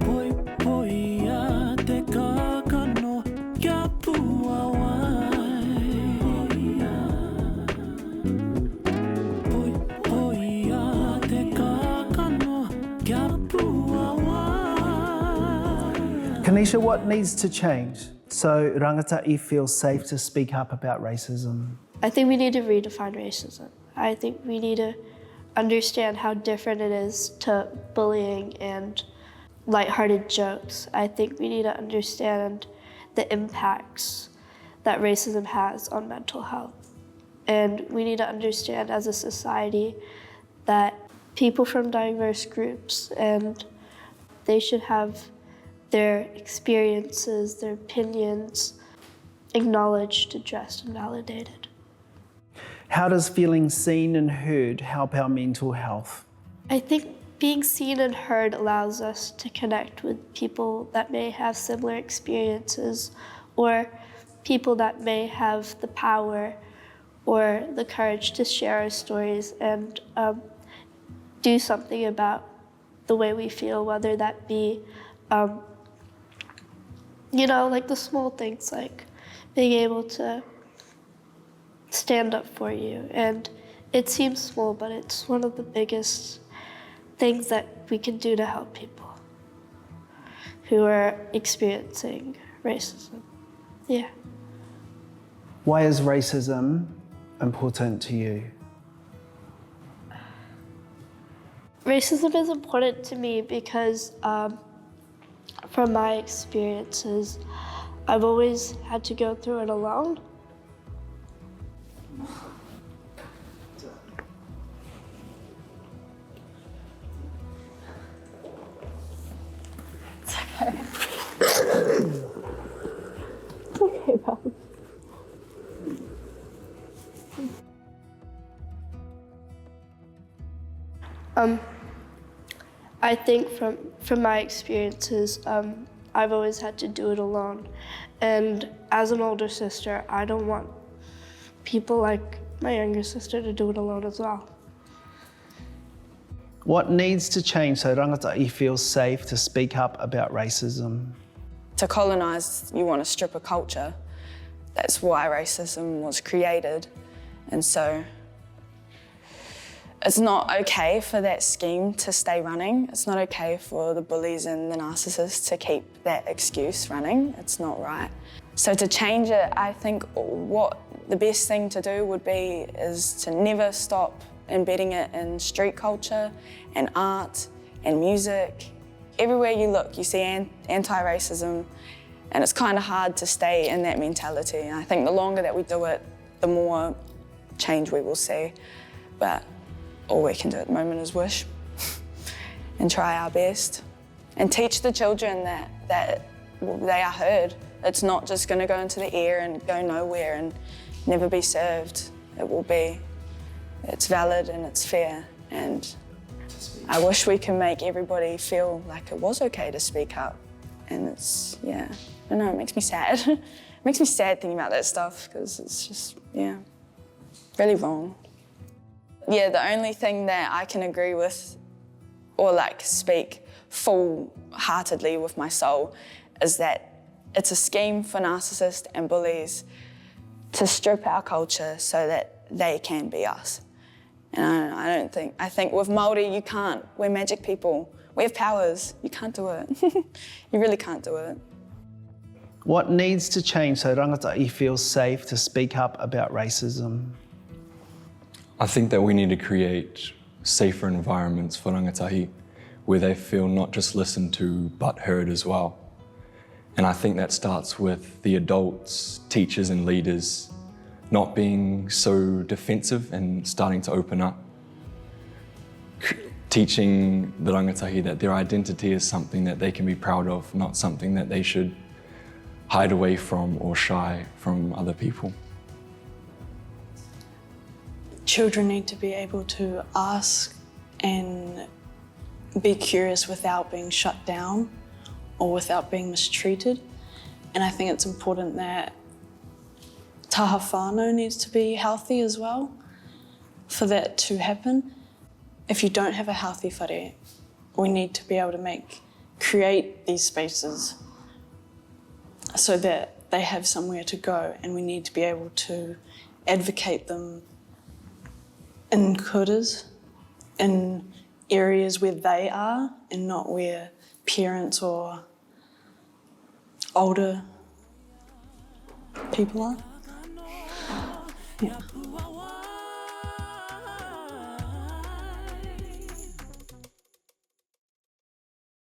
Poi poi a te kakano kia pua wai. Poi poi a te kakano kia pua wai. Kenisha, what needs to change so rangatahi feels safe to speak up about racism? I think we need to redefine racism. I think we need to understand how different it is to bullying and lighthearted jokes. I think we need to understand the impacts that racism has on mental health. And we need to understand as a society that people from diverse groups, and they should have their experiences, their opinions acknowledged, addressed, and validated. How does feeling seen and heard help our mental health? I think being seen and heard allows us to connect with people that may have similar experiences, or people that may have the power or the courage to share our stories and do something about the way we feel, whether that be, like the small things, like being able to stand up for you. And it seems small, but it's one of the biggest things that we can do to help people who are experiencing racism. Yeah. Why is racism important to you? Racism is important to me because from my experiences, I've always had to go through it alone. It's okay, Bob. I think from my experiences, I've always had to do it alone. And as an older sister, I don't want people like my younger sister to do it alone as well. What needs to change so rangatahi feels safe to speak up about racism? To colonise, you want to strip a culture. That's why racism was created. And so it's not okay for that scheme to stay running. It's not okay for the bullies and the narcissists to keep that excuse running. It's not right. So to change it, I think what the best thing to do would be is to never stop embedding it in street culture and art and music. Everywhere you look, you see anti-racism, and it's kind of hard to stay in that mentality. And I think the longer that we do it, the more change we will see. But all we can do at the moment is wish and try our best and teach the children that they are heard. It's not just going to go into the air and go nowhere and never be served. It's valid and it's fair, and I wish we can make everybody feel like it was okay to speak up. And it's, yeah, I don't know, it makes me sad. It makes me sad thinking about that stuff because it's just, yeah, really wrong. Yeah, the only thing that I can agree with or like speak full-heartedly with my soul is that it's a scheme for narcissists and bullies to strip our culture so that they can be us. And I think with Māori you can't. We're magic people. We have powers. You can't do it. You really can't do it. What needs to change so rangatahi feels safe to speak up about racism? I think that we need to create safer environments for rangatahi where they feel not just listened to but heard as well. And I think that starts with the adults, teachers and leaders not being so defensive and starting to open up. Teaching the rangatahi that their identity is something that they can be proud of, not something that they should hide away from or shy from other people. Children need to be able to ask and be curious without being shut down or without being mistreated. And I think it's important that taha whānau needs to be healthy as well for that to happen. If you don't have a healthy whare, we need to be able to make create these spaces so that they have somewhere to go, and we need to be able to advocate them in kuras, in areas where they are and not where parents or older people are. Yeah.